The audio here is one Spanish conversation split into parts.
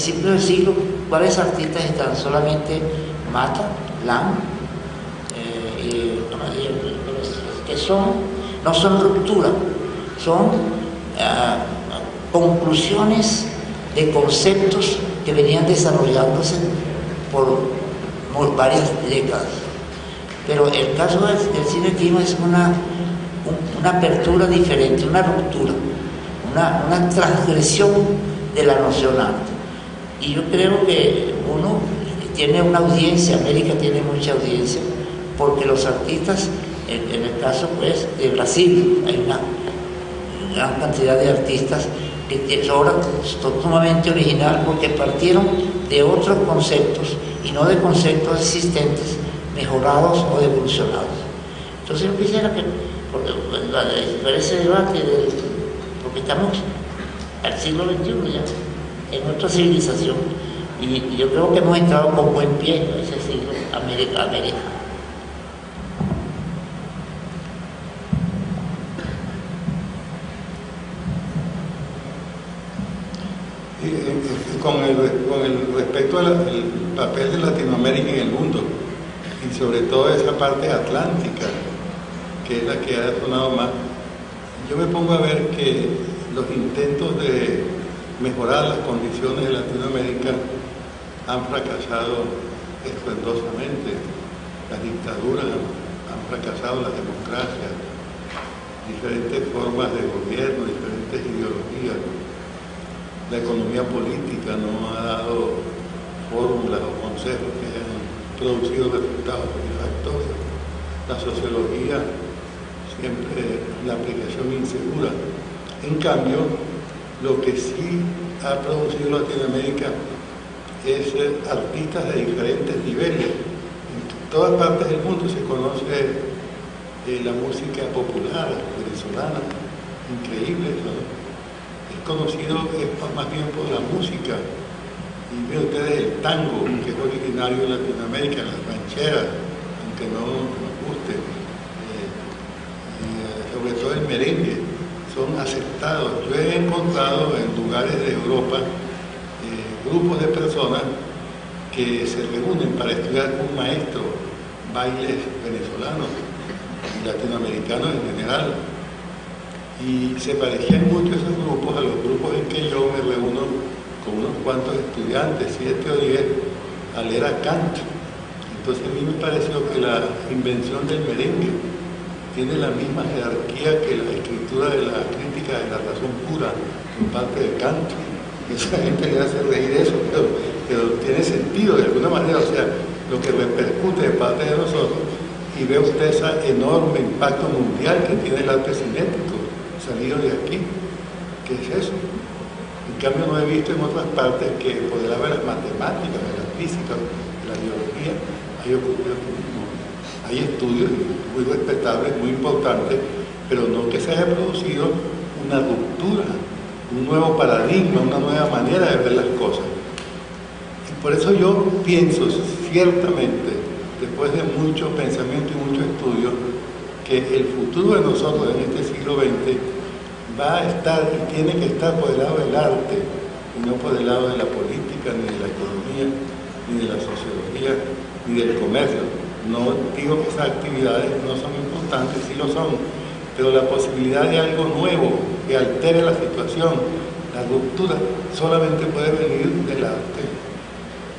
principio del siglo, ¿cuáles artistas están? Solamente Mata, Lam, que no son ruptura, son conclusiones de conceptos que venían desarrollándose por varias décadas. Pero el caso del cine latino es una apertura diferente, una ruptura, una transgresión de la noción arte. Y yo creo que uno tiene una audiencia, América tiene mucha audiencia, porque los artistas, en el caso pues de Brasil, hay una gran cantidad de artistas que son sumamente original porque partieron de otros conceptos y no de conceptos existentes, mejorados o evolucionados. Entonces yo quisiera que, por ese debate, porque estamos al siglo XXI ya, en otra civilización, y yo creo que hemos entrado con buen pie en ese siglo América. Con el respecto al papel de Latinoamérica en el mundo, y sobre todo esa parte atlántica, que es la que ha sonado más, yo me pongo a ver que los intentos de mejorar las condiciones de Latinoamérica han fracasado estruendosamente. Las dictaduras han fracasado, las democracias, diferentes formas de gobierno, diferentes ideologías. La economía política no ha dado fórmulas o consejos que hayan producido resultados satisfactorios. La sociología, siempre la aplicación insegura. En cambio, lo que sí ha producido Latinoamérica es artistas de diferentes niveles. En todas partes del mundo se conoce la música popular venezolana, increíble, ¿no? Es conocido más bien por la música, y ven ustedes el tango, que es originario de Latinoamérica, las rancheras, aunque no nos guste, sobre todo el merengue, son aceptados. Yo he encontrado en lugares de Europa grupos de personas que se reúnen para estudiar con un maestro bailes venezolanos y latinoamericanos en general. Y se parecían mucho esos grupos a los grupos en que yo me reúno con unos cuantos estudiantes, 7 o 10, a leer a Kant. Entonces a mí me pareció que la invención del merengue tiene la misma jerarquía que la escritura de la crítica de la razón pura por parte de Kant. Y esa gente le hace reír eso, pero tiene sentido de alguna manera, o sea, lo que repercute de parte de nosotros, y ve usted ese enorme impacto mundial que tiene el arte cinético salido de aquí. ¿Qué es eso? En cambio no he visto en otras partes que por el lado de las matemáticas, de la física, de la biología, hay ocurrido lo mismo. Hay estudios muy respetables, muy importantes, pero no que se haya producido una ruptura, un nuevo paradigma, una nueva manera de ver las cosas. Y por eso yo pienso ciertamente, después de mucho pensamiento y mucho estudio, que el futuro de nosotros en este siglo XX va a estar y tiene que estar por el lado del arte y no por el lado de la política, ni de la economía, ni de la sociología, ni del comercio. No digo que esas actividades no son importantes, sí lo son, pero la posibilidad de algo nuevo que altere la situación, la ruptura, solamente puede venir del arte.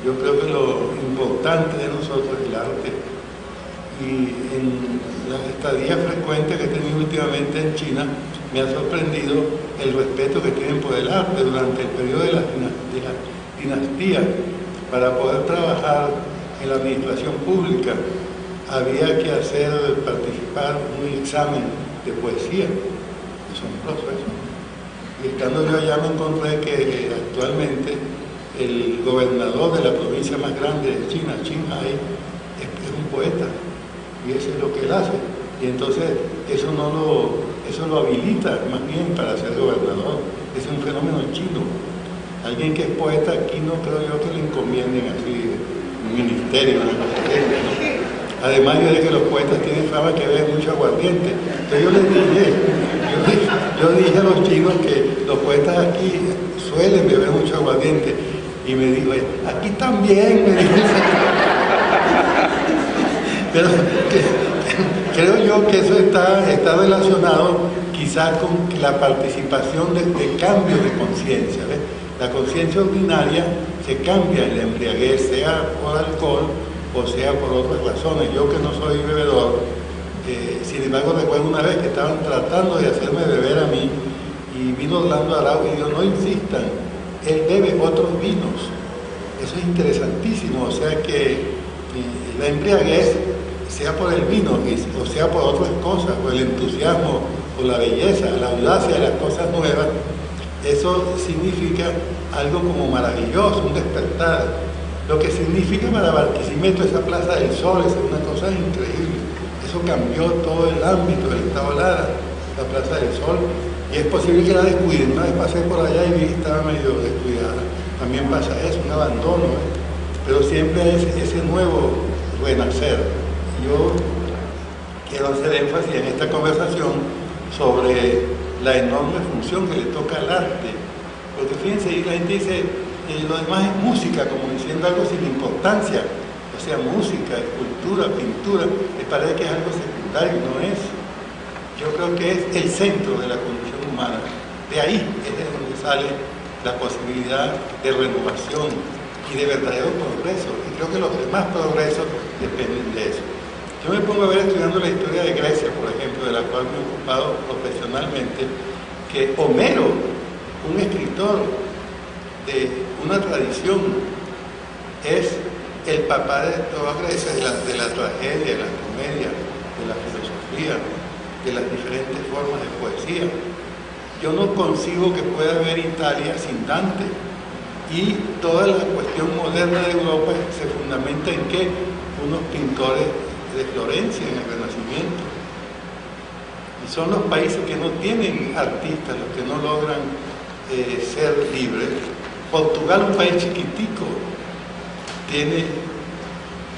Yo creo que lo importante de nosotros es el arte. Y en las estadías frecuentes que he tenido últimamente en China, me ha sorprendido el respeto que tienen por el arte durante el periodo de la dinastía. Para poder trabajar en la administración pública había que participar en un examen de poesía. Es un proceso. Y estando yo allá me encontré que actualmente el gobernador de la provincia más grande de China, Qinghai, es un poeta. Y eso es lo que él hace. Y entonces eso lo habilita más bien para ser gobernador. Es un fenómeno chino. Alguien que es poeta aquí no creo yo que le encomienden así un ministerio, ¿no? Además yo de que los poetas tienen fama que beben mucho aguardiente. Entonces yo dije a los chinos que los poetas aquí suelen beber mucho aguardiente. Y y me dijo, aquí también, me dice. Pero creo yo que eso está relacionado quizás con la participación de cambios de conciencia. La conciencia ordinaria se cambia en la embriaguez, sea por alcohol o sea por otras razones. Yo que no soy bebedor, sin embargo recuerdo una vez que estaban tratando de hacerme beber a mí y vino Orlando Arau y dijo, no insistan, él bebe otros vinos. Eso es interesantísimo, o sea que la embriaguez, sea por el vino o sea por otras cosas, por el entusiasmo, por la belleza, la audacia de las cosas nuevas, eso significa algo como maravilloso, un despertar. Lo que significa para Barquisimeto esa Plaza del Sol es una cosa increíble. Eso cambió todo el ámbito del Estado Lara, la Plaza del Sol, y es posible que la descuiden. Una vez pasé por allá y vi que estaba medio descuidada. También pasa eso, un abandono, pero siempre es ese nuevo renacer. Yo quiero hacer énfasis en esta conversación sobre la enorme función que le toca al arte, porque fíjense, y la gente dice, lo demás es música, como diciendo algo sin importancia, o sea, música, escultura, pintura, me parece que es algo secundario, no es. Yo creo que es el centro de la condición humana, de ahí es de donde sale la posibilidad de renovación y de verdadero progreso, y creo que los demás progresos dependen de eso. Yo me pongo a ver estudiando la historia de Grecia, por ejemplo, de la cual me he ocupado profesionalmente, que Homero, un escritor de una tradición, es el papá de toda Grecia, de la tragedia, de la comedia, de la filosofía, de las diferentes formas de poesía. Yo no concibo que pueda haber Italia sin Dante, y toda la cuestión moderna de Europa se fundamenta en que unos pintores de Florencia en el Renacimiento, y son los países que no tienen artistas los que no logran ser libres. Portugal, un país chiquitico, tiene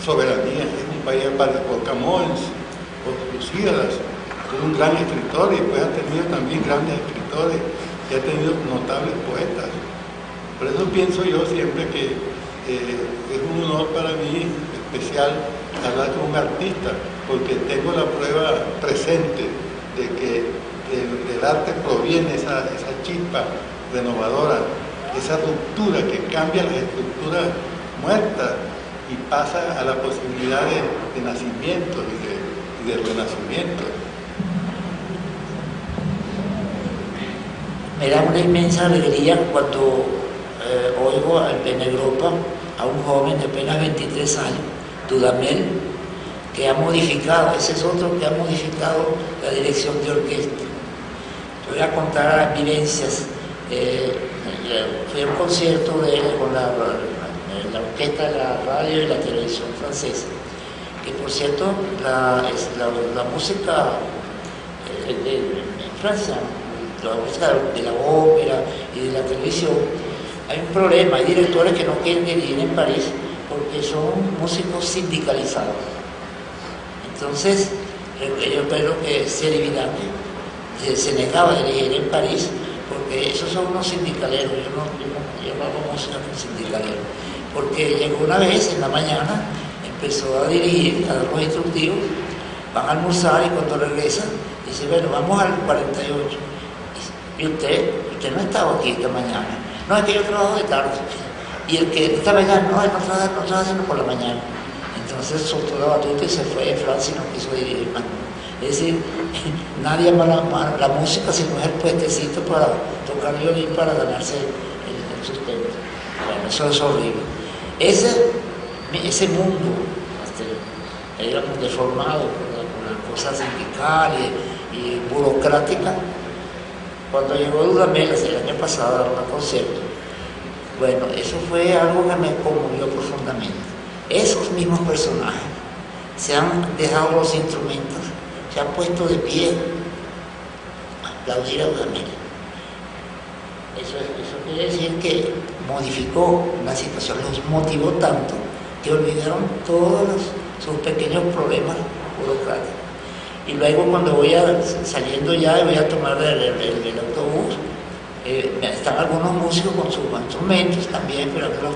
soberanía, es un país aparte. Por Camões, por Lusíadas, fue un gran escritor y después ha tenido también grandes escritores y ha tenido notables poetas. Por eso pienso yo siempre que es un honor para mí especial hablar con un artista, porque tengo la prueba presente de que del arte proviene esa chispa renovadora, esa ruptura que cambia las estructuras muertas y pasa a la posibilidad de nacimiento y de renacimiento. Me da una inmensa alegría cuando oigo en Europa a un joven de apenas 23 años, Dudamel, que ha modificado, ese es otro que ha modificado la dirección de orquesta. Te voy a contar vivencias. Fui a un concierto de él con la orquesta de la radio y la televisión francesa, que por cierto la música en Francia, la música de la ópera y de la televisión, hay un problema, hay directores que no quieren dirigir en París porque son músicos sindicalizados. Entonces, yo creo que Cervidani se negaba a dirigir en París porque esos son unos sindicaleros. Yo no hago música con sindicaleros. Porque llegó una vez en la mañana, empezó a dirigir, a dar los instructivos, van a almorzar y cuando regresan, dice, bueno, vamos al 48. Y usted no estaba aquí esta mañana. No, es que yo trabajo de tarde. Y el que esta mañana, no trabaja sino por la mañana. Entonces soltó la batuta y se fue a Francia y no quiso dirigir más. Es decir, nadie ama la música si no es el puestecito para tocar violín para ganarse el sustento. Bueno, eso es horrible. Ese mundo, digamos, deformado por la cosa sindical y burocrática, cuando llegó Dudamel el año pasado a dar un concierto, bueno, eso fue algo que me conmovió profundamente. Esos mismos personajes se han dejado los instrumentos, se han puesto de pie a aplaudir a Dudamel. Eso quiere decir que modificó la situación, los motivó tanto que olvidaron todos sus pequeños problemas burocráticos. Y luego cuando voy saliendo ya y voy a tomar el autobús, Están algunos músicos con sus instrumentos también, pero que los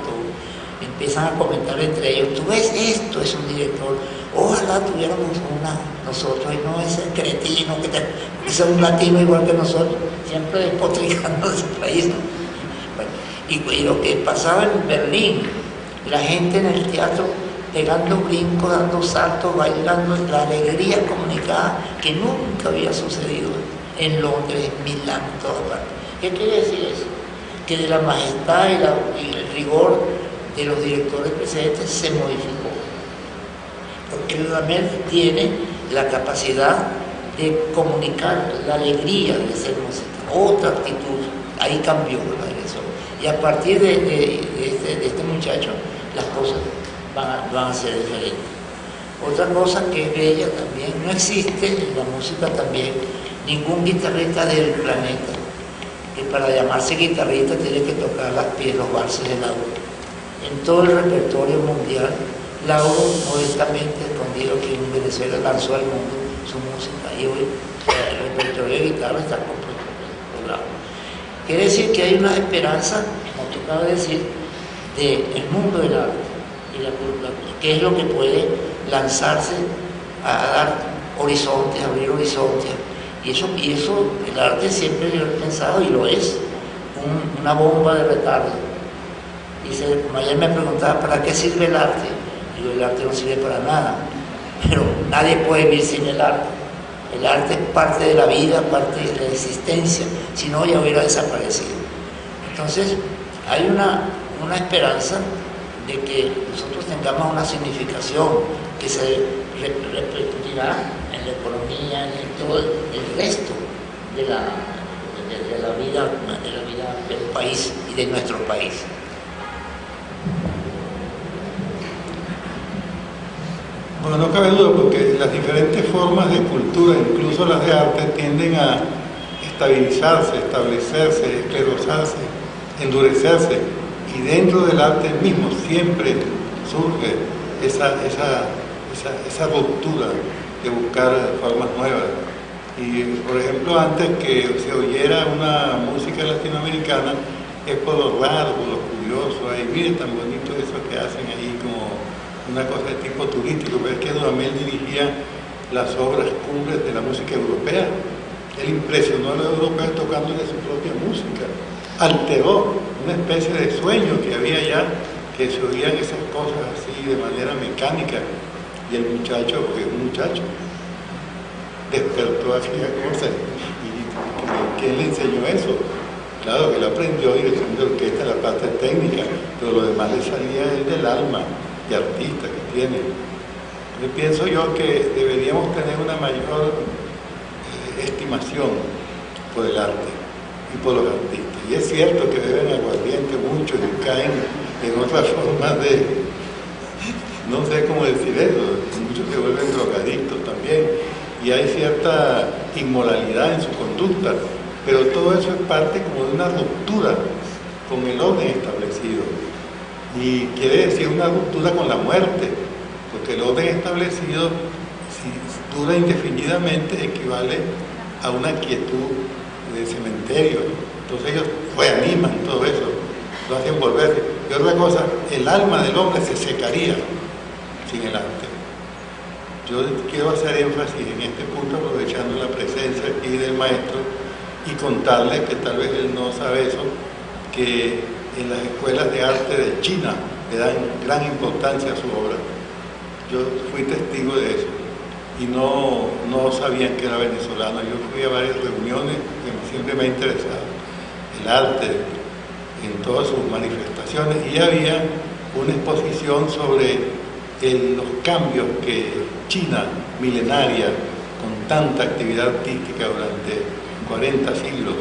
empiezan a comentar entre ellos, tú ves, esto es un director, ojalá tuviéramos nosotros, y no ese cretino que es un latino igual que nosotros, siempre despotricando de ese país, ¿no? Bueno, y lo que pasaba en Berlín, la gente en el teatro pegando brincos, dando saltos, bailando, la alegría comunicada que nunca había sucedido en Londres, en Milán, en todas partes. ¿Qué quiere decir eso? Que de la majestad y el rigor de los directores precedentes se modificó. Porque Dudamel tiene la capacidad de comunicar la alegría de hacer música, otra actitud, ahí cambió la dirección. Y a partir de este muchacho, las cosas van a ser diferentes. Otra cosa que es bella también, no existe en la música también ningún guitarrista del planeta que para llamarse guitarrista tiene que tocar los valses de Lauro. En todo el repertorio mundial, Lauro modestamente escondido que en Venezuela lanzó al mundo su música y hoy el repertorio de guitarra está completo por Lauro. Quiere decir que hay una esperanza, como tú acabas de decir, del mundo del arte y la cultura, que es lo que puede lanzarse a dar horizontes, abrir horizontes. Y eso el arte siempre yo he pensado, y lo es, una bomba de retardo. Dice, como ayer me preguntaba, ¿para qué sirve el arte? Digo, el arte no sirve para nada, pero nadie puede vivir sin el arte. El arte es parte de la vida, parte de la existencia, si no ya hubiera desaparecido. Entonces, hay una esperanza de que nosotros tengamos una significación que se repercutirá en la economía, en todo el resto de la vida del país y de nuestro país. Bueno, no cabe duda porque las diferentes formas de cultura, incluso las de arte, tienden a estabilizarse, establecerse, esclerosarse, endurecerse, y dentro del arte mismo siempre surge esa ruptura de buscar formas nuevas. Y por ejemplo, antes que se oyera una música latinoamericana, es por lo raro, por lo curioso, ay, miren tan bonito eso que hacen ahí, como una cosa de tipo turístico. Pero es que Dudamel dirigía las obras cumbres de la música europea. Él impresionó a los europeos tocándole su propia música, alteró una especie de sueño que había ya, que se oían esas cosas así de manera mecánica, y el muchacho, porque es un muchacho, despertó aquella cosa. ¿Y quién le enseñó eso? Claro que él aprendió dirección de orquesta, la parte técnica, pero lo demás le salía del alma y artista que tiene. Yo pienso yo que deberíamos tener una mayor estimación por el arte y por los artistas. Y es cierto que beben aguardiente mucho y caen en otras formas de, no sé cómo decir eso, muchos se vuelven drogadictos también, y hay cierta inmoralidad en su conducta, pero todo eso es parte como de una ruptura con el orden establecido. Y quiere decir una ruptura con la muerte, porque el orden establecido, si dura indefinidamente, equivale a una quietud de cementerio. Entonces ellos reaniman todo eso, lo hacen volver. Y otra cosa, el alma del hombre se secaría sin el arte. Yo quiero hacer énfasis en este punto, aprovechando la presencia aquí del maestro, y contarle que tal vez él no sabe eso, que en las escuelas de arte de China le dan gran importancia a su obra. Yo fui testigo de eso y no sabían que era venezolano. Yo fui a varias reuniones que siempre me ha interesado el arte en todas sus manifestaciones, y había una exposición sobre los cambios que China milenaria, con tanta actividad artística durante 40 siglos,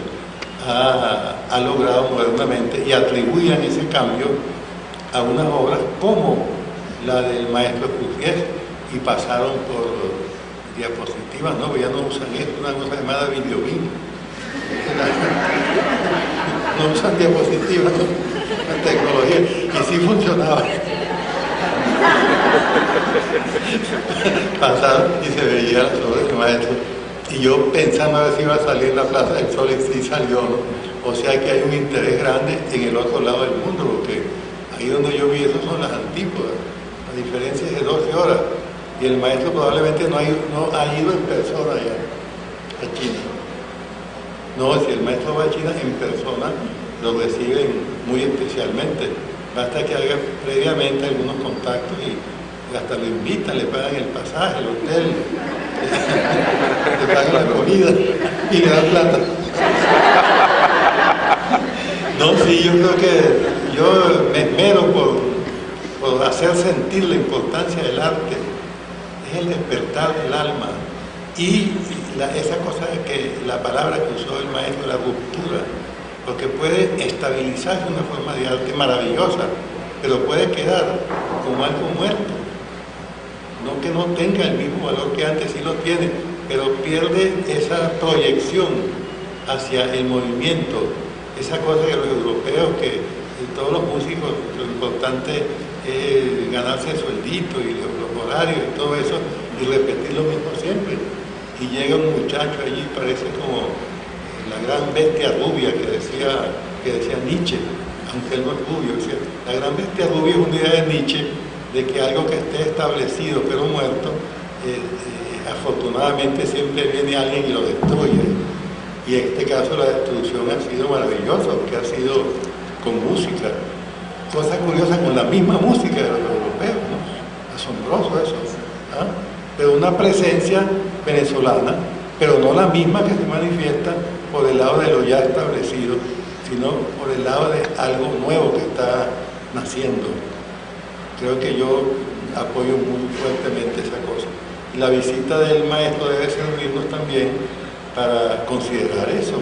ha logrado modernamente, y atribuían ese cambio a unas obras como la del maestro Cruciés, y pasaron por diapositivas, no, ya no usan esto, una cosa llamada videobin. No usan diapositivas, la tecnología, y sí funcionaba. Pasaron y se veía las obras del maestro Y yo pensando a ver si iba a salir en la Plaza del Sol y sí salió, ¿no? O sea que hay un interés grande en el otro lado del mundo, porque ahí donde yo vi eso son las antípodas. La diferencia es de 12 horas. Y el maestro probablemente no ha ido en persona allá a China. No, si el maestro va a China en persona, lo reciben muy especialmente. Basta que haga previamente algunos contactos y hasta lo invitan, le pagan el pasaje, el hotel, le pagan la comida y le dan plata. No, sí, yo creo que yo me esmero por hacer sentir la importancia del arte. Es el despertar del alma. Y esa cosa de que la palabra que usó el maestro, la ruptura, porque puede estabilizarse una forma de arte maravillosa, pero puede quedar como algo muerto. No que no tenga el mismo valor que antes, sí lo tiene, pero pierde esa proyección hacia el movimiento, esa cosa que los europeos, que todos los músicos, lo importante es ganarse el sueldito y los horarios y todo eso, y repetir lo mismo siempre. Y llega un muchacho allí, parece como la gran bestia rubia que decía Nietzsche, aunque él no es rubio, decía, la gran bestia rubia es una idea de Nietzsche de que algo que esté establecido pero muerto, afortunadamente siempre viene alguien y lo destruye. Y en este caso la destrucción ha sido maravillosa, porque ha sido con música, cosa curiosa, con la misma música de los europeos, ¿no? Asombroso eso, ¿ah? Pero una presencia venezolana, pero no la misma que se manifiesta por el lado de lo ya establecido, sino por el lado de algo nuevo que está naciendo. Creo que yo apoyo muy fuertemente esa cosa. Y la visita del maestro debe servirnos también para considerar eso.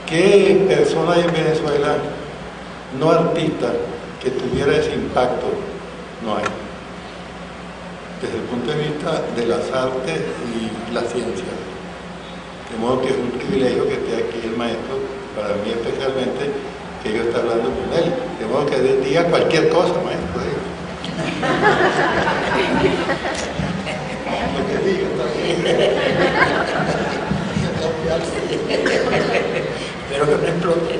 ¿Qué persona hay en Venezuela no artista que tuviera ese impacto? No hay. Desde el punto de vista de las artes y la ciencia. De modo que es un privilegio que esté aquí el maestro, para mí especialmente, que yo esté hablando con él. De modo que diga cualquier cosa, maestro. Lo que diga también. Espero que no explote.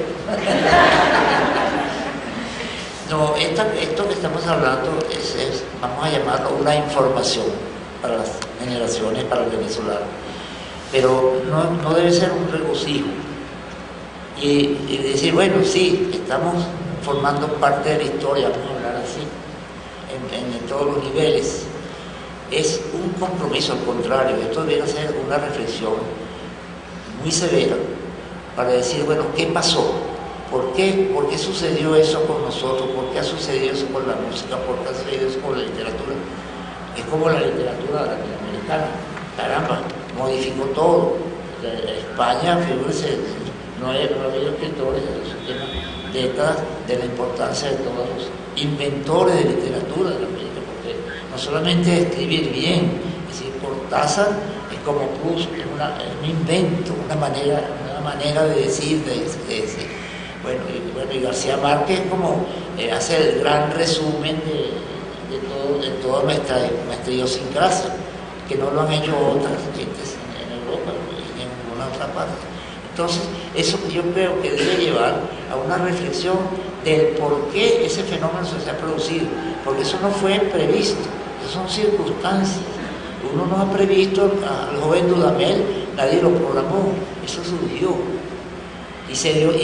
No, esto que estamos hablando es, vamos a llamarlo una información para las generaciones, para el venezolano. Pero no debe ser un regocijo. Y decir, bueno, sí, estamos formando parte de la historia, vamos a hablar así, en todos los niveles. Es un compromiso, al contrario, esto debería ser una reflexión muy severa para decir, bueno, ¿qué pasó? ¿Por qué sucedió eso con nosotros? ¿Por qué ha sucedido eso con la música? ¿Por qué ha sucedido eso con la literatura? Es como la literatura latinoamericana, caramba, modificó todo. España, figúrense, no ha habido escritores de esos temas, décadas de la importancia de todos los inventores de literatura de América, porque no solamente escribir bien, es decir, Cortázar es como Proust, es un invento, una manera de decir, Bueno, y García Márquez como hace el gran resumen de toda nuestra idiosincrasia, que no lo han hecho otras gentes en Europa y en ninguna otra parte. Entonces, eso yo creo que debe llevar a una reflexión del por qué ese fenómeno se ha producido, porque eso no fue previsto, eso son circunstancias. Uno no ha previsto al joven Dudamel, nadie lo programó, eso surgió. Y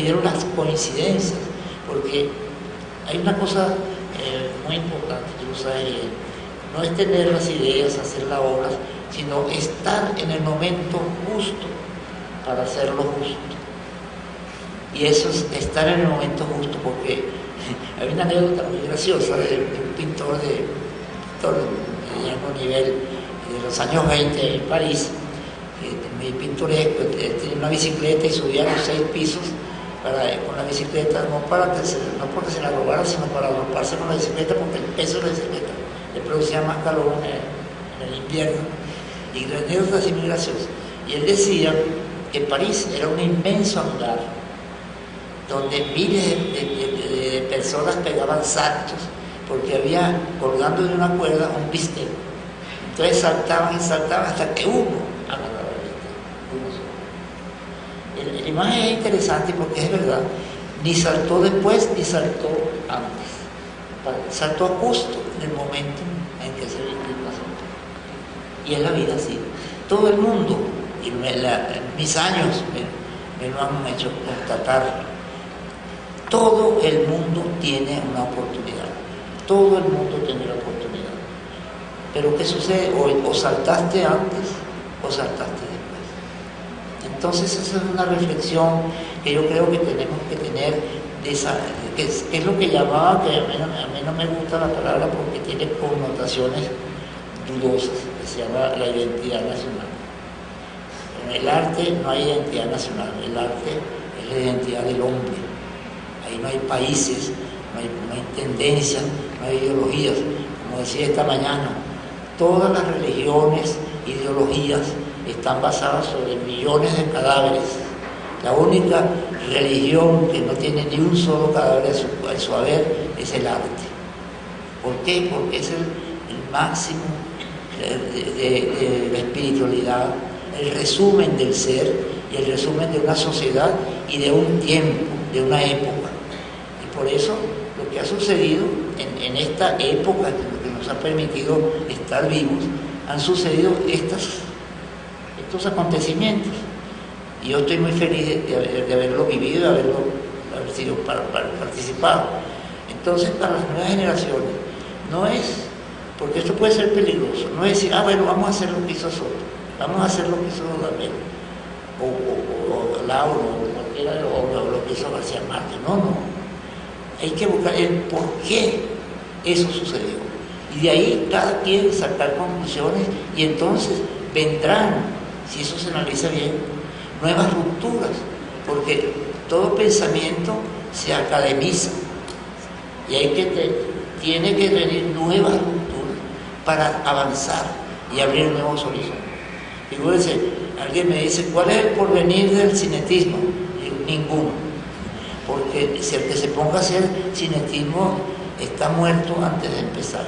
dieron las coincidencias, porque hay una cosa muy importante, tú lo sabes bien, no es tener las ideas, hacer las obras, sino estar en el momento justo para hacerlo justo. Y eso es estar en el momento justo, porque hay una anécdota muy graciosa de un pintor de mediano nivel de los años 20 en París, muy pintoresco, tenía una bicicleta y subía los 6 pisos con la bicicleta, no porque se la robaran, sino para agruparse con la bicicleta, porque el peso de la bicicleta le producía más calor en el invierno. Y la anécdota así muy graciosa. Y él decía que París era un inmenso hangar donde miles de personas pegaban saltos, porque había colgando de una cuerda un bistec. Entonces saltaban y saltaban hasta que uno imagen es interesante porque es verdad, ni saltó después ni saltó antes, saltó justo en el momento en que se pasó. Y es la vida así. Todo el mundo, y mis años me lo han hecho constatar, todo el mundo tiene una oportunidad, todo el mundo tiene la oportunidad. Pero ¿qué sucede hoy? O saltaste antes o saltaste después. Entonces esa es una reflexión que yo creo que tenemos que tener, que es lo que llamaba, que a mí no me gusta la palabra porque tiene connotaciones dudosas, que se llama la identidad nacional. En el arte no hay identidad nacional, el arte es la identidad del hombre. Ahí no hay países, no hay tendencias, no hay ideologías. Como decía esta mañana, todas las religiones, ideologías están basadas sobre millones de cadáveres. La única religión que no tiene ni un solo cadáver en su haber es el arte. ¿Por qué? Porque es el máximo de la espiritualidad, el resumen del ser y el resumen de una sociedad y de un tiempo, de una época. Y por eso lo que ha sucedido en esta época que nos ha permitido estar vivos, han sucedido estos acontecimientos. Y yo estoy muy feliz de haberlo vivido, de haber sido participado. Entonces, para las nuevas generaciones, no es, porque esto puede ser peligroso, no es decir, bueno, vamos a hacer lo que hizo Soto, vamos a hacer lo que hizo Dudamel, o Lauro, o cualquiera, o lo que hizo García Márquez. No. Hay que buscar el por qué eso sucedió. Y de ahí cada quien sacar conclusiones y entonces vendrán, si eso se analiza bien, nuevas rupturas, porque todo pensamiento se academiza y tiene que venir nuevas rupturas para avanzar y abrir nuevos horizontes. Figúrense, alguien me dice, ¿cuál es el porvenir del cinetismo? Y digo, ninguno, porque si el que se ponga a hacer cinetismo está muerto antes de empezar.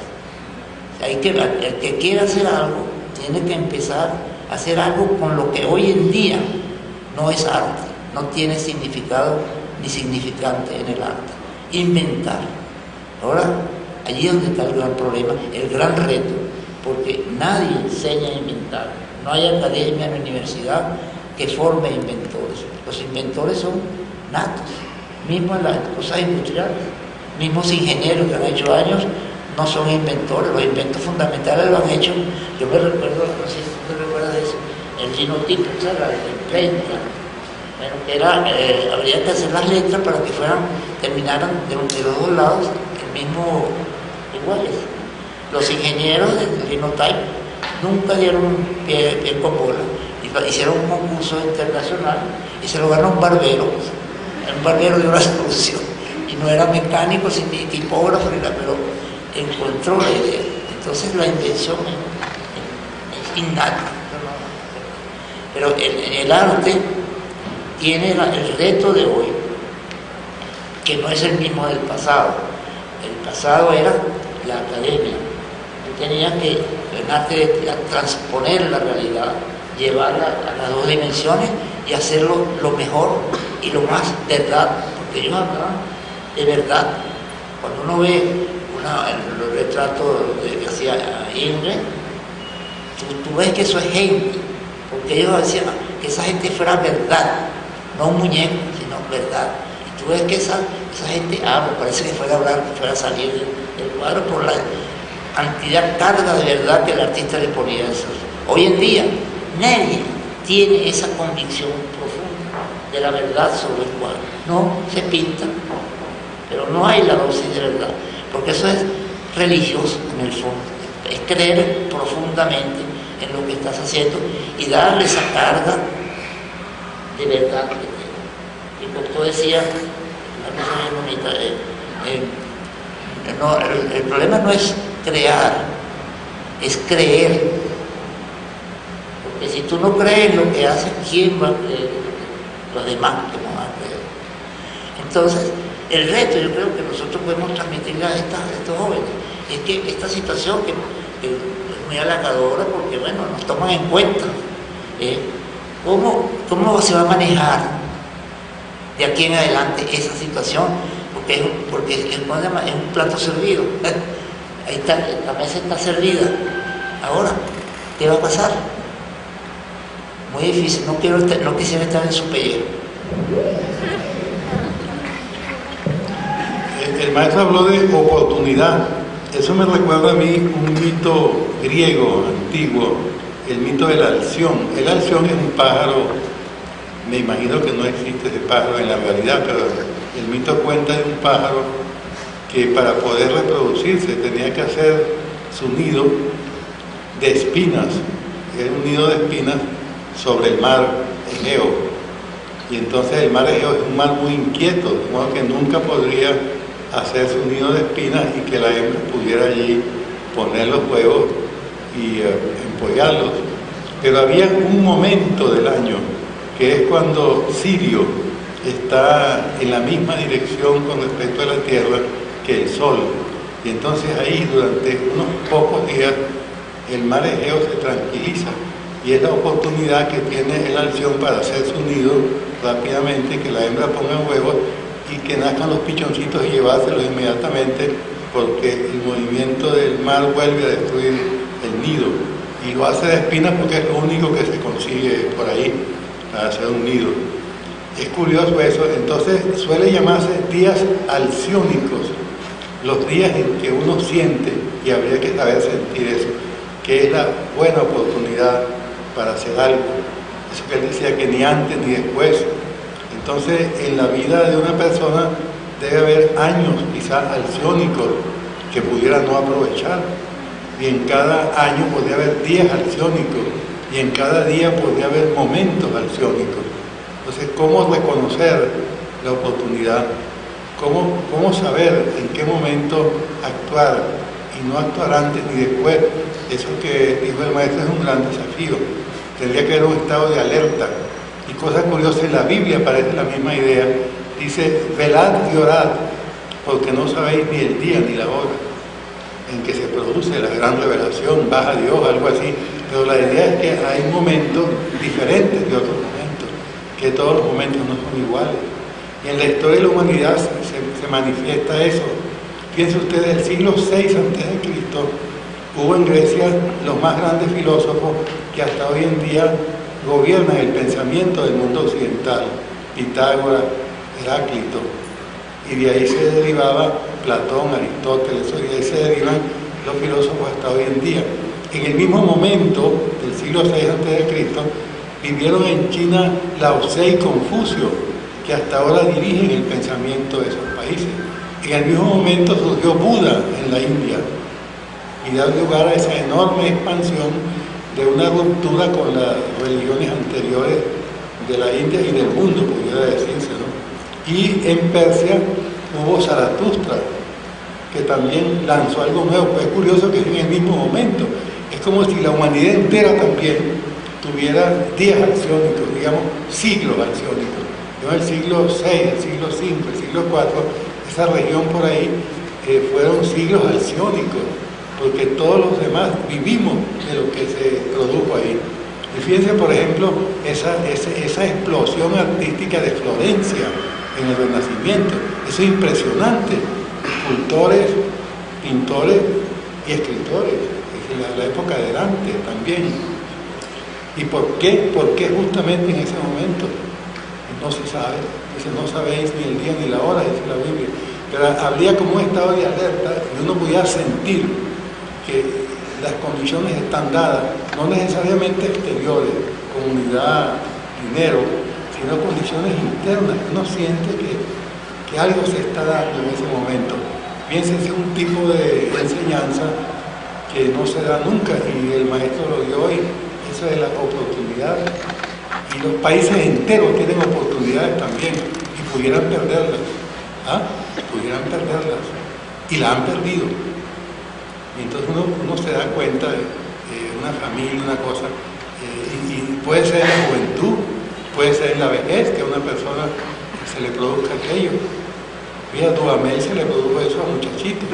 El que quiera hacer algo tiene que empezar a hacer algo con lo que hoy en día no es arte, no tiene significado ni significante en el arte. Inventar. Ahora, allí es donde está el gran problema, el gran reto, porque nadie enseña a inventar. No hay academia en la universidad que forme inventores. Los inventores son natos, mismo en las cosas industriales, mismos ingenieros que han hecho años no son inventores, los inventos fundamentales lo han hecho. Yo me recuerdo, no sé si tú te recuerdas de eso, el genotipo, ¿sabes? La imprenta. Bueno, habría que hacer las letras para que terminaran de los dos lados iguales. Los ingenieros del genotype nunca dieron pie con bola, hicieron un concurso internacional y se lo ganó un barbero de una solución, y no era mecánico ni tipógrafo, pero encontró la idea. Entonces la invención es innata. Pero el arte tiene el reto de hoy, que no es el mismo del pasado. El pasado era la academia. Tú tenías que, en arte, de transponer la realidad, llevarla a las dos dimensiones y hacerlo lo mejor y lo más verdad, porque ellos hablaban de verdad. Cuando uno ve los retratos que hacía Ingres, tú ves que eso es gente, porque ellos decían que esa gente fuera verdad, no un muñeco, sino verdad. Y tú ves que esa gente habla, parece que fuera a hablar, que fuera a salir del cuadro por la cantidad, carga de verdad que el artista le ponía a eso. Hoy en día nadie tiene esa convicción profunda de la verdad sobre el cuadro. No, se pinta, pero no hay la dosis de verdad, porque eso es religioso en el fondo, es creer profundamente en lo que estás haciendo y darle esa carga de verdad que tiene. Y como tú decías, una cosa muy bonita, el problema no es crear, es creer. Porque si tú no crees en lo que haces, ¿quién va a creer? Los demás que no van a creer. Entonces, el reto, yo creo que nosotros podemos transmitirle a estos jóvenes, es que esta situación que es muy halagadora, porque bueno, nos toman en cuenta, ¿cómo se va a manejar de aquí en adelante esa situación, porque es un plato servido. Ahí está, la mesa está servida. Ahora, ¿qué va a pasar? Muy difícil, no quisiera estar en su pellejo. El maestro habló de oportunidad. Eso me recuerda a mí un mito griego antiguo, el mito del alción. El alción es un pájaro, me imagino que no existe ese pájaro en la realidad, pero el mito cuenta de un pájaro que para poder reproducirse tenía que hacer su nido de espinas. Era un nido de espinas sobre el mar Egeo. Y entonces el mar Egeo es un mar muy inquieto, de modo que nunca podría hacer su nido de espinas y que la hembra pudiera allí poner los huevos y empollarlos. Pero había un momento del año, que es cuando Sirio está en la misma dirección con respecto a la Tierra que el Sol. Y entonces ahí, durante unos pocos días, el mar Egeo se tranquiliza. Y es la oportunidad que tiene el alción para hacer su nido rápidamente, que la hembra ponga huevos y que nazcan los pichoncitos y llevárselos inmediatamente, porque el movimiento del mar vuelve a destruir el nido. Y lo hace de espinas porque es lo único que se consigue por ahí para hacer un nido. Es curioso eso. Entonces suele llamarse días alciónicos, los días en que uno siente, y habría que saber sentir eso, que es la buena oportunidad para hacer algo. Eso que él decía, que ni antes ni después. Entonces, en la vida de una persona debe haber años, quizás alciónicos, que pudiera no aprovechar. Y en cada año podría haber días alciónicos, y en cada día podría haber momentos alciónicos. Entonces, ¿cómo reconocer la oportunidad? ¿Cómo saber en qué momento actuar y no actuar antes ni después? Eso que dijo el maestro es un gran desafío. Tendría que haber un estado de alerta. Y cosa curiosa, en la Biblia aparece la misma idea. Dice, velad y orad, porque no sabéis ni el día ni la hora en que se produce la gran revelación, baja Dios, algo así. Pero la idea es que hay momentos diferentes de otros momentos, que todos los momentos no son iguales. Y en la historia de la humanidad se manifiesta eso. Piensen ustedes, el siglo VI a.C., hubo en Grecia los más grandes filósofos que hasta hoy en día gobiernan el pensamiento del mundo occidental: Pitágoras, Heráclito, y de ahí se derivaba Platón, Aristóteles, y de ahí se derivan los filósofos hasta hoy en día. En el mismo momento del siglo VI a.C. vivieron en China Lao Tse y Confucio, que hasta ahora dirigen el pensamiento de esos países. En el mismo momento surgió Buda en la India, y da lugar a esa enorme expansión de una ruptura con las religiones anteriores de la India y del mundo, pudiera decirse, ¿no? Y en Persia hubo Zaratustra, que también lanzó algo nuevo. Pues es curioso que es en el mismo momento. Es como si la humanidad entera también tuviera días alciónicos, digamos, siglos alciónicos. El siglo VI, el siglo V, el siglo IV, esa región por ahí, fueron siglos alciónicos, porque todos los demás vivimos de lo que se produjo ahí. Y fíjense, por ejemplo, esa explosión artística de Florencia en el Renacimiento. Eso es impresionante. Escultores, pintores y escritores. Es la época de Dante también. ¿Y por qué? ¿Por qué justamente en ese momento? No se sabe. Dice, no sabéis ni el día ni la hora, dice la Biblia. Pero habría como un estado de alerta y uno podía sentir que las condiciones están dadas, no necesariamente exteriores, comunidad, dinero, sino condiciones internas. Uno siente que algo se está dando en ese momento. Piénsense un tipo de enseñanza que no se da nunca, y el maestro lo dio hoy. Eso es la oportunidad. Y los países enteros tienen oportunidades también, y pudieran perderlas. Pudieran perderlas. Y la han perdido. Y entonces uno se da cuenta de una familia, una cosa, y puede ser en la juventud, puede ser en la vejez, que a una persona se le produzca aquello. Mira, a Dudamel se le produjo eso a muchachitos.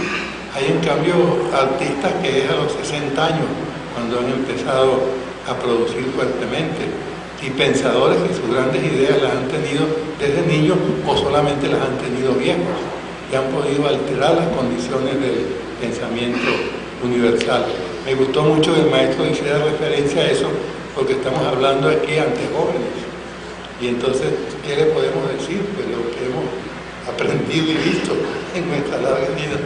Hay en cambio artistas que es a los 60 años cuando han empezado a producir fuertemente. y pensadores que sus grandes ideas las han tenido desde niños o solamente las han tenido viejos y han podido alterar las condiciones del pensamiento universal. Me gustó mucho que el maestro hiciera referencia a eso porque estamos hablando aquí ante jóvenes y entonces, ¿qué le podemos decir? Pues lo que hemos aprendido y visto en nuestra larga vida.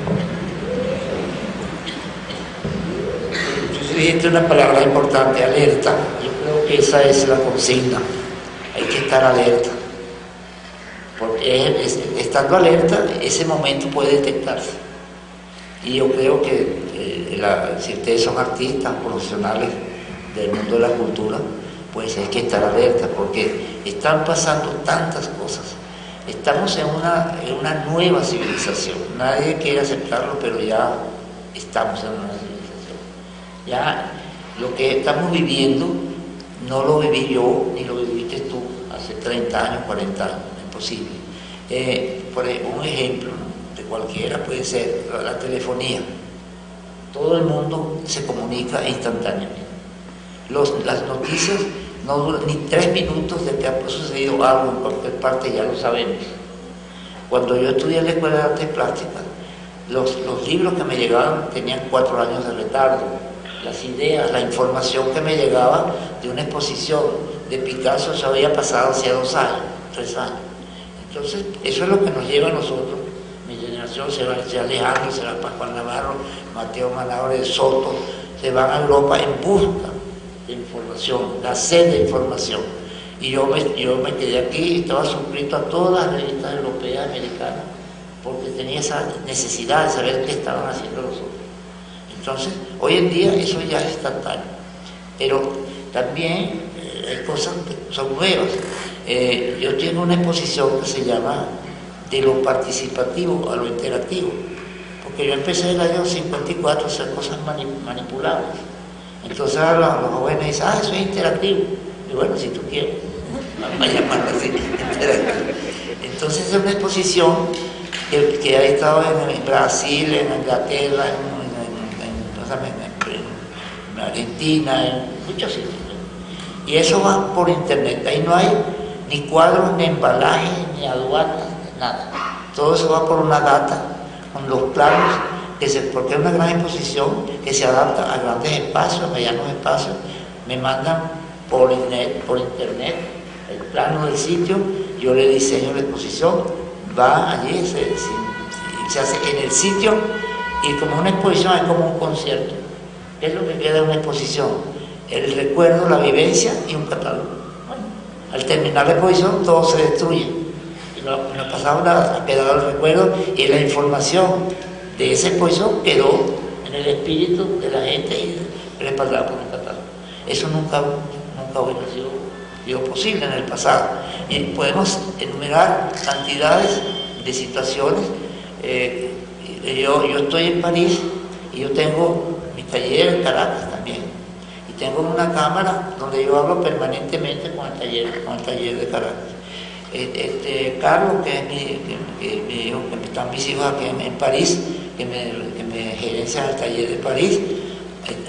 Tú dijiste una palabra importante, alerta. Yo creo que esa es la consigna. Hay que estar alerta. Porque estando alerta, ese momento puede detectarse. Y yo creo que si ustedes son artistas, profesionales del mundo de la cultura, pues hay que estar alerta porque están pasando tantas cosas. Estamos en una nueva civilización. Nadie quiere aceptarlo, pero ya estamos en una civilización. Ya lo que estamos viviendo no lo viví yo, ni lo viviste tú hace 30 años, 40 años, es imposible. Por un ejemplo, ¿no?, de cualquiera puede ser la telefonía. Todo el mundo se comunica instantáneamente. Las noticias no duran ni 3 minutos de que ha sucedido algo en cualquier parte, ya lo sabemos. Cuando yo estudié en la Escuela de Artes Plásticas, los libros que me llegaban tenían 4 años de retardo. Las ideas, la información que me llegaba de una exposición de Picasso ya había pasado hacía 2 años, 3 años. Entonces, eso es lo que nos lleva a nosotros. Mi generación se va a Alejandro, se va a Pascual Navarro, Mateo Manaure de Soto, se van a Europa en busca de información, la sed de información. Y yo me quedé aquí, estaba suscrito a todas las revistas europeas, americanas, porque tenía esa necesidad de saber qué estaban haciendo los otros. Entonces, hoy en día eso ya es instantáneo, pero también hay cosas que son nuevas. Yo tengo una exposición que se llama De lo participativo a lo interactivo, porque yo empecé en el año 54 a hacer cosas manipulables. Entonces ahora los jóvenes dicen, eso es interactivo. Y bueno, si tú quieres, vamos a llamarlo así, interactivo. Entonces es una exposición que ha estado en Brasil, en Inglaterra, en Argentina, en muchos sitios. Y eso va por internet. Ahí no hay ni cuadros, ni embalajes, ni aduanas, nada. Todo eso va por una data, con los planos, porque es una gran exposición que se adapta a grandes espacios, a medianos espacios. Me mandan por internet el plano del sitio, yo le diseño la exposición, va allí, se hace en el sitio, y como una exposición es como un concierto. ¿Qué es lo que queda en una exposición? El recuerdo, la vivencia y un catálogo. Bueno, al terminar la exposición todo se destruye. Y no ha pasado nada, ha quedado el recuerdo y la información de esa exposición quedó en el espíritu de la gente y respaldada por un catálogo. Eso nunca hubiera sido posible en el pasado. Y podemos enumerar cantidades de situaciones. Yo estoy en París y yo tengo mi taller en Caracas también. Y tengo una cámara donde yo hablo permanentemente con el taller de Caracas. Carlos, que es mi hijo, que están mis hijos aquí en París, que me gerencian el taller de París,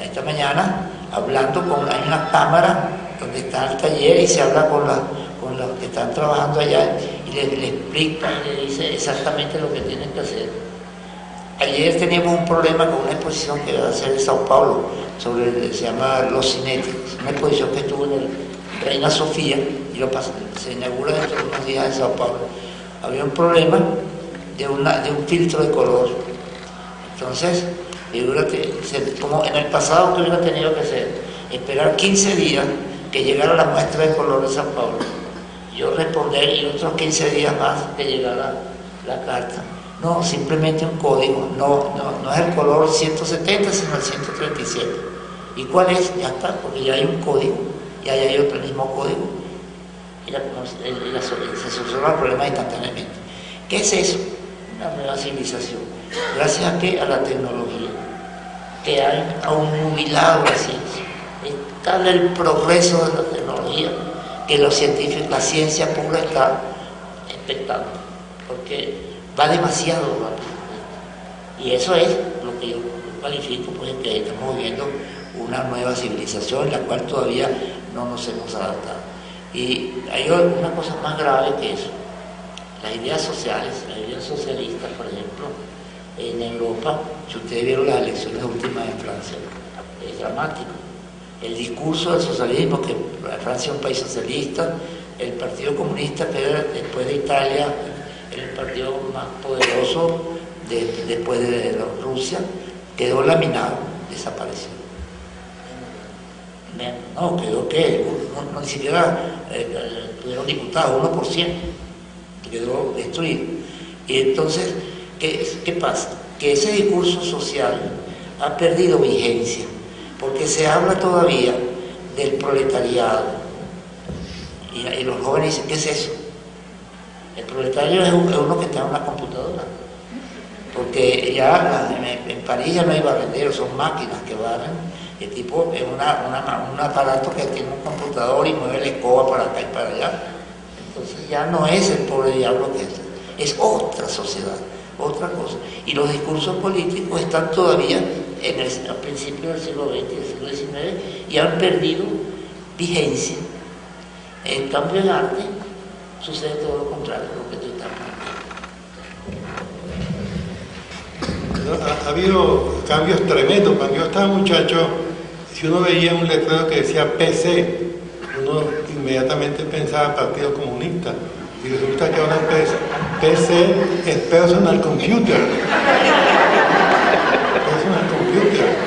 esta mañana hablando hay una cámara donde está el taller y se habla con los que están trabajando allá y le explica y le dice exactamente lo que tienen que hacer. Ayer teníamos un problema con una exposición que iba a hacer en Sao Paulo, se llama Los Cinéticos, una exposición que estuvo en el Reina Sofía y se inaugura dentro de unos días en Sao Paulo. Había un problema de un filtro de color. Entonces, figúrate, como en el pasado que hubiera tenido que hacer, esperar 15 días que llegara la muestra de color de Sao Paulo, yo responder y otros 15 días más que llegara la carta. No, simplemente un código, no es el color 170, sino el 137. ¿Y cuál es? Ya está, porque ya hay un código, y ahí hay otro mismo código. Se soluciona el problema instantáneamente. ¿Qué es eso? Una nueva civilización. Gracias a qué? A la tecnología, que ha nubilado la ciencia. Es tal el progreso de la tecnología que la ciencia pura está expectando, porque va demasiado rápido. Y eso es lo que yo califico, pues, que estamos viviendo una nueva civilización en la cual todavía no nos hemos adaptado. Y hay una cosa más grave que eso. Las ideas sociales, las ideas socialistas, por ejemplo, en Europa, si ustedes vieron las elecciones últimas en Francia, es dramático. El discurso del socialismo, que Francia es un país socialista, el Partido Comunista, que era, después de Italia, el partido más poderoso después de Rusia, quedó laminado, desapareció. No, quedó que no, ni siquiera tuvieron diputados, 1%, quedó destruido. Y entonces, ¿qué pasa? Que ese discurso social ha perdido vigencia, porque se habla todavía del proletariado. Y los jóvenes dicen, ¿qué es eso? El proletario es uno que está en una computadora. Porque ya en París ya no hay barrenderos, son máquinas que barren. El tipo es un aparato que tiene un computador y mueve la escoba para acá y para allá. Entonces ya no es el pobre diablo que es otra sociedad, otra cosa. Y los discursos políticos están todavía al principio del siglo XX y del siglo XIX y han perdido vigencia. En cambio, en arte sucede todo lo contrario de lo que tú estás hablando. Ha habido cambios tremendos. Cuando yo estaba muchacho, si uno veía un letrero que decía PC, uno inmediatamente pensaba Partido Comunista. Y resulta que ahora PC es Personal Computer. Personal Computer.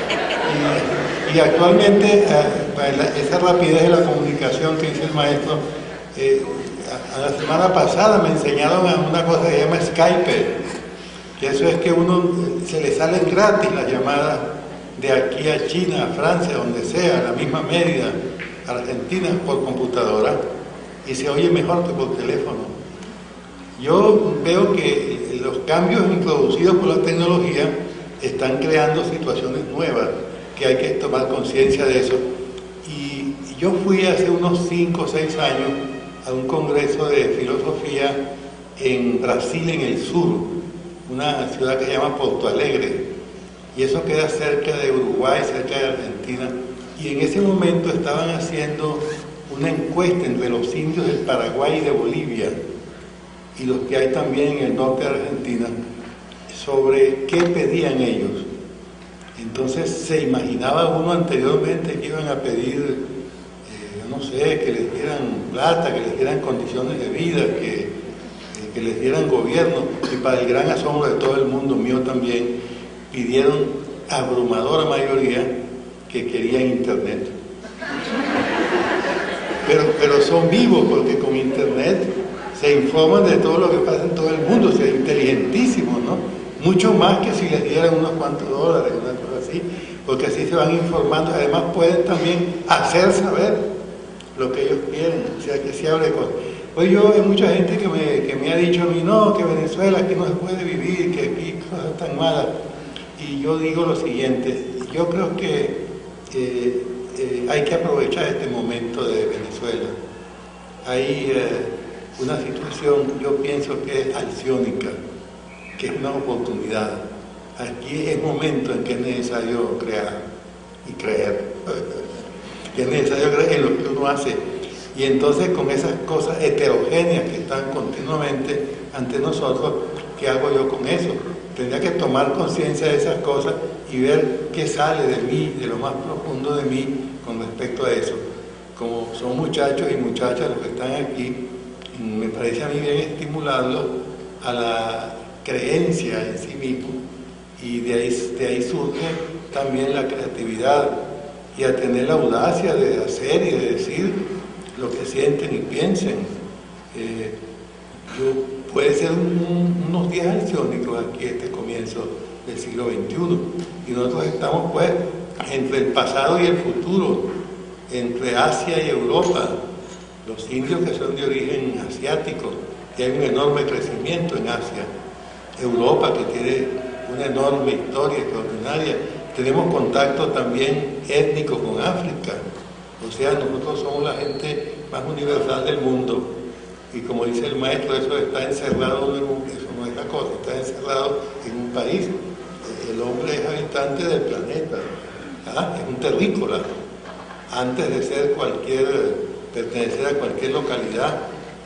Y actualmente, esa rapidez de la comunicación que dice el maestro, a la semana pasada me enseñaron a una cosa que se llama Skype, que eso es que se le salen gratis las llamadas de aquí a China, a Francia, donde sea, a la misma Mérida, a Argentina, por computadora, y se oye mejor que por teléfono. Yo veo que los cambios introducidos por la tecnología están creando situaciones nuevas, que hay que tomar conciencia de eso. Y yo fui hace unos 5 o 6 años a un congreso de filosofía en Brasil, en el sur, una ciudad que se llama Porto Alegre, y eso queda cerca de Uruguay, cerca de Argentina, y en ese momento estaban haciendo una encuesta entre los indios del Paraguay y de Bolivia, y los que hay también en el norte de Argentina, sobre qué pedían ellos. Entonces se imaginaba uno anteriormente que iban a pedir, no sé, que les dieran plata, que les dieran condiciones de vida, que les dieran gobierno, y para el gran asombro de todo el mundo, mío también, pidieron abrumadora mayoría que querían internet. Pero son vivos, porque con internet se informan de todo lo que pasa en todo el mundo, o sea, inteligentísimos, ¿no? Mucho más que si les dieran unos cuantos dólares, una cosa así, porque así se van informando. Además pueden también hacer saber lo que ellos quieren, o sea, que se hable cosas. Pues hay mucha gente que me ha dicho a mí, no, que Venezuela, aquí no se puede vivir, que aquí cosas tan malas. Y yo digo lo siguiente, yo creo que hay que aprovechar este momento de Venezuela. Hay una situación, yo pienso que es alciónica, que es una oportunidad. Aquí es momento en que es necesario crear y creer, que es necesario creer en lo que uno hace. Y entonces con esas cosas heterogéneas que están continuamente ante nosotros, ¿qué hago yo con eso? Tendría que tomar conciencia de esas cosas y ver qué sale de mí, de lo más profundo de mí, con respecto a eso. Como son muchachos y muchachas los que están aquí, me parece a mí bien estimularlos a la creencia en sí mismo, y de ahí surge también la creatividad, y a tener la audacia de hacer y de decir lo que sienten y piensen. Puede ser unos días alciónicos aquí, este comienzo del siglo XXI, y nosotros estamos pues entre el pasado y el futuro, entre Asia y Europa, los indios que son de origen asiático, y hay un enorme crecimiento en Asia, Europa que tiene una enorme historia extraordinaria, tenemos contacto también étnico con África, o sea, nosotros somos la gente más universal del mundo, y como dice el maestro, eso está encerrado eso no es la cosa, está encerrado en un país. El hombre es habitante del planeta, es un terrícola, antes de ser cualquier pertenecer a cualquier localidad,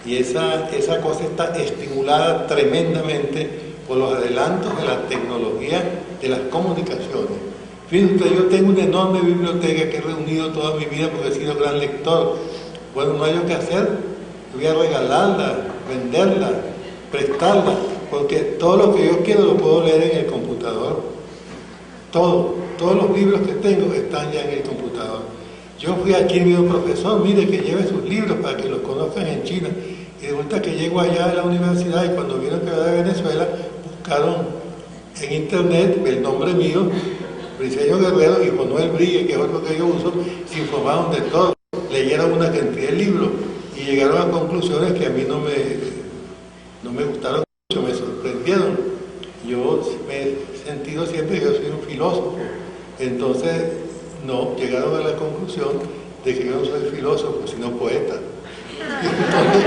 y esa cosa está estimulada tremendamente por los adelantos de la tecnología de las comunicaciones. Fíjense, yo tengo una enorme biblioteca que he reunido toda mi vida porque he sido gran lector. Bueno, no hay lo que hacer, voy a regalarla, venderla, prestarla, porque todo lo que yo quiero lo puedo leer en el computador. Todos los libros que tengo están ya en el computador. Yo fui aquí y vi a un profesor, mire que lleve sus libros para que los conozcan en China. Y resulta que llego allá a la universidad y cuando vieron que era de Venezuela, buscaron en internet el nombre mío, Briceño Guerrero y Manuel Brigue, que es otro que yo uso, se informaron de todo, leyeron una cantidad de libros y llegaron a conclusiones que a mí no me gustaron mucho, me sorprendieron. Yo me he sentido siempre que yo soy un filósofo, entonces no, llegaron a la conclusión de que yo no soy filósofo, sino poeta. Entonces,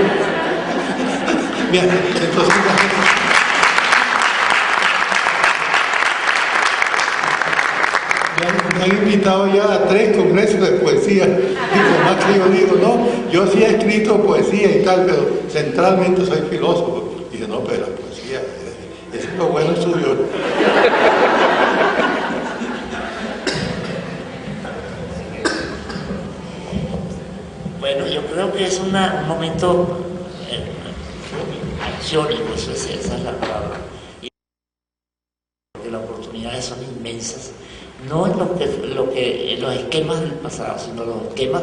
me han invitado ya a 3 congresos de poesía, y por más que yo digo, no, yo sí he escrito poesía y tal, pero centralmente soy filósofo. Y dije, no, pero la poesía, eso es lo bueno suyo. Bueno, yo creo que es un momento acciónico, esa es la palabra. Y porque las oportunidades son inmensas, no en en los esquemas del pasado, sino los esquemas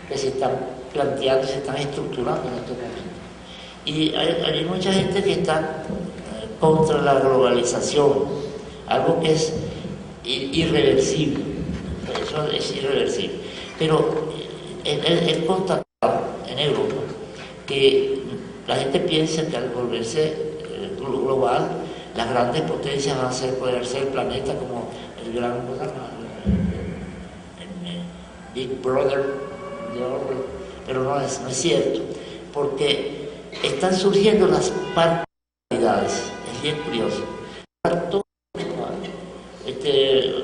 que se están planteando, se están estructurando en estos momentos. Y hay mucha gente que está contra la globalización, algo que es irreversible, eso es irreversible. Pero él constatado en Europa que la gente piensa que al volverse global, las grandes potencias van a poder ser el planeta como el gran Big Brother de Orwell, pero no es cierto, porque están surgiendo las particularidades, es bien curioso.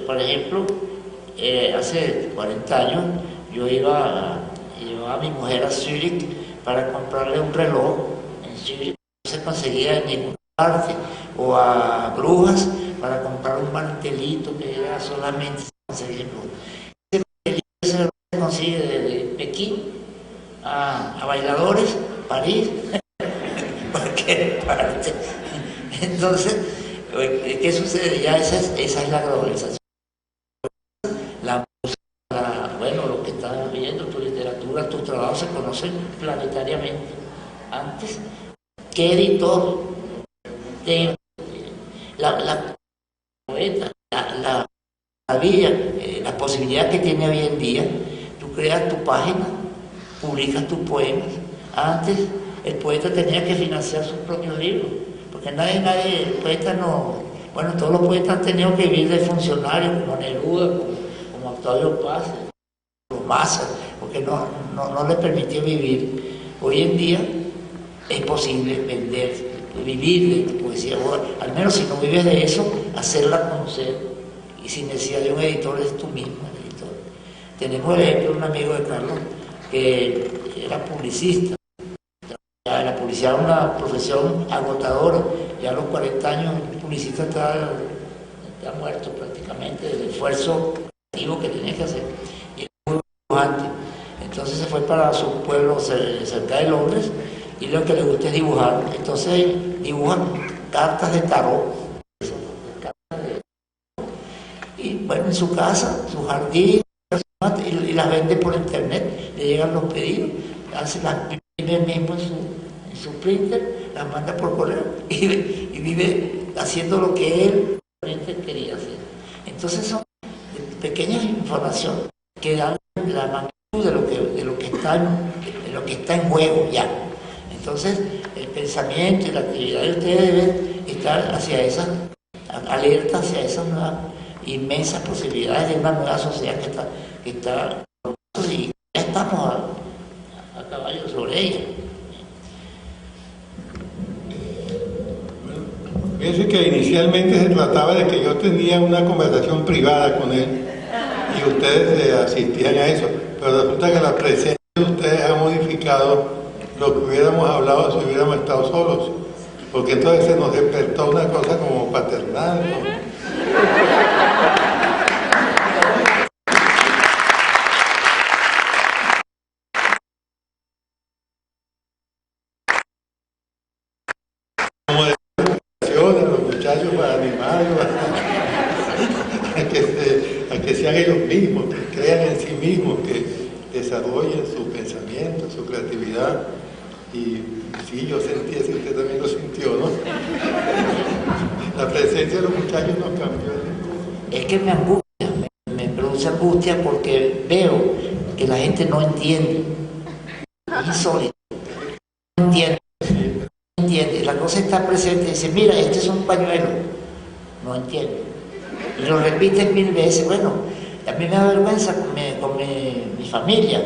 Por ejemplo, hace 40 años yo llevaba a mi mujer a Zurich para comprarle un reloj. En Zurich no se conseguía en ninguna parte, o a Brujas para comprar un mantelito que era solamente se conseguía en Brujas. Ese reloj se consigue desde Pekín a Bailadores, París, cualquier parte. Entonces, ¿qué sucede? Ya esa es la globalización. Bueno, lo que estás viendo, tu literatura, tus trabajos se conocen planetariamente. Antes, ¿qué editor de la poeta, la maravilla, la posibilidad que tiene hoy en día? Tú creas tu página, publicas tus poemas. Antes, el poeta tenía que financiar sus propios libros, porque el poeta no... Bueno, todos los poetas han tenido que vivir de funcionarios, como Neruda, como Octavio Paz, Massa, porque no le permitió vivir. Hoy en día es posible vivir de tu poesía, o al menos si no vives de eso, hacerla conocer, y sin necesidad de un editor, es tú mismo el editor. Tenemos el ejemplo de un amigo de Carlos que era publicista. La publicidad es una profesión agotadora, ya a los 40 años el publicista está muerto prácticamente del esfuerzo activo que tenía que hacer. Entonces se fue para su pueblo cerca de Londres, y lo que le gusta es dibujar. Entonces dibujan cartas de tarot, y bueno, en su casa, su jardín, y las vende por internet. Le llegan los pedidos, las imprime mismo en su printer, las manda por correo y vive haciendo lo que él realmente quería hacer. Entonces son pequeñas informaciones que dan la magnitud de lo que está en juego ya. Entonces el pensamiento y la actividad de ustedes deben estar alerta hacia esas nuevas inmensas posibilidades de una nueva sociedad que está y ya estamos a caballo sobre ella. Fíjense que inicialmente se trataba de que yo tenía una conversación privada con él y ustedes asistían a eso, pero resulta que la presencia Ustedes han modificado lo que hubiéramos hablado si hubiéramos estado solos, porque entonces se nos despertó una cosa como paternal, ¿no? Como de a los muchachos para animarlos a que sean ellos mismos, que crean en sí mismos, que desarrollen su pensamiento, su creatividad. Y sí, yo sentí eso, usted también lo sintió, ¿no? La presencia de los muchachos nos cambió. Es que me angustia, me produce angustia porque veo que la gente no entiende. Es insólito. No entiende. No entiende. La cosa está presente y dice, mira, este es un pañuelo. No entiende. Y lo repiten 1000 veces. Bueno, a mí me da vergüenza con mi familia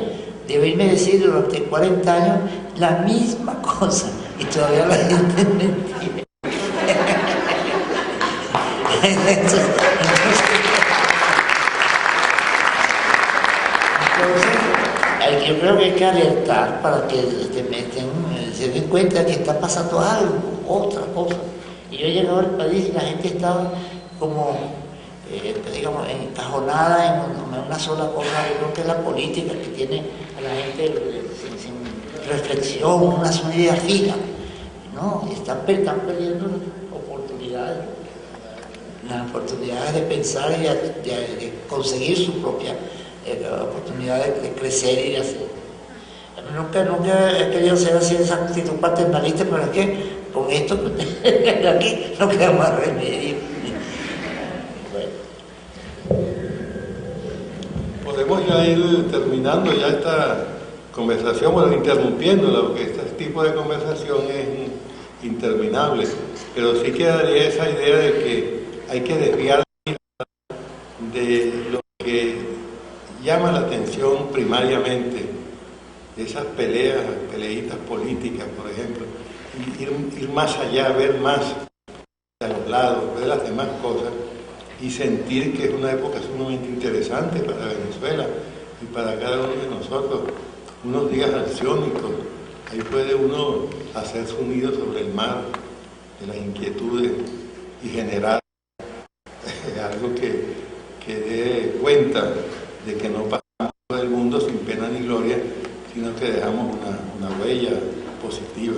de oírme decir durante 40 años la misma cosa y todavía la gente no entiende. Entonces, yo creo que hay que alertar para que se den cuenta que está pasando algo, otra cosa. Y yo he llegado al país y la gente estaba como, digamos, encajonada en una sola cosa. Yo creo que es la política que tiene a la gente sin reflexión, una sola idea fija. No, están perdiendo las oportunidades de pensar y de conseguir su propia oportunidad de crecer y de hacer. Nunca he querido ser así esa actitud paternalista, pero es que con esto aquí no queda más remedio. Bueno. Podemos ya ir terminando ya esta conversación, bueno, interrumpiéndola, porque este tipo de conversación es interminable, pero sí quedaría esa idea de que hay que desviar de lo que llama la atención primariamente, de esas peleitas políticas, por ejemplo, y ir más allá, ver más a los lados, ver las demás cosas y sentir que es una época sumamente interesante para Venezuela y para cada uno de nosotros. Unos días ansiónicos, ahí puede uno hacer su nido sobre el mar de las inquietudes y generar algo que dé cuenta de que no pasamos por el mundo sin pena ni gloria, sino que dejamos una huella positiva.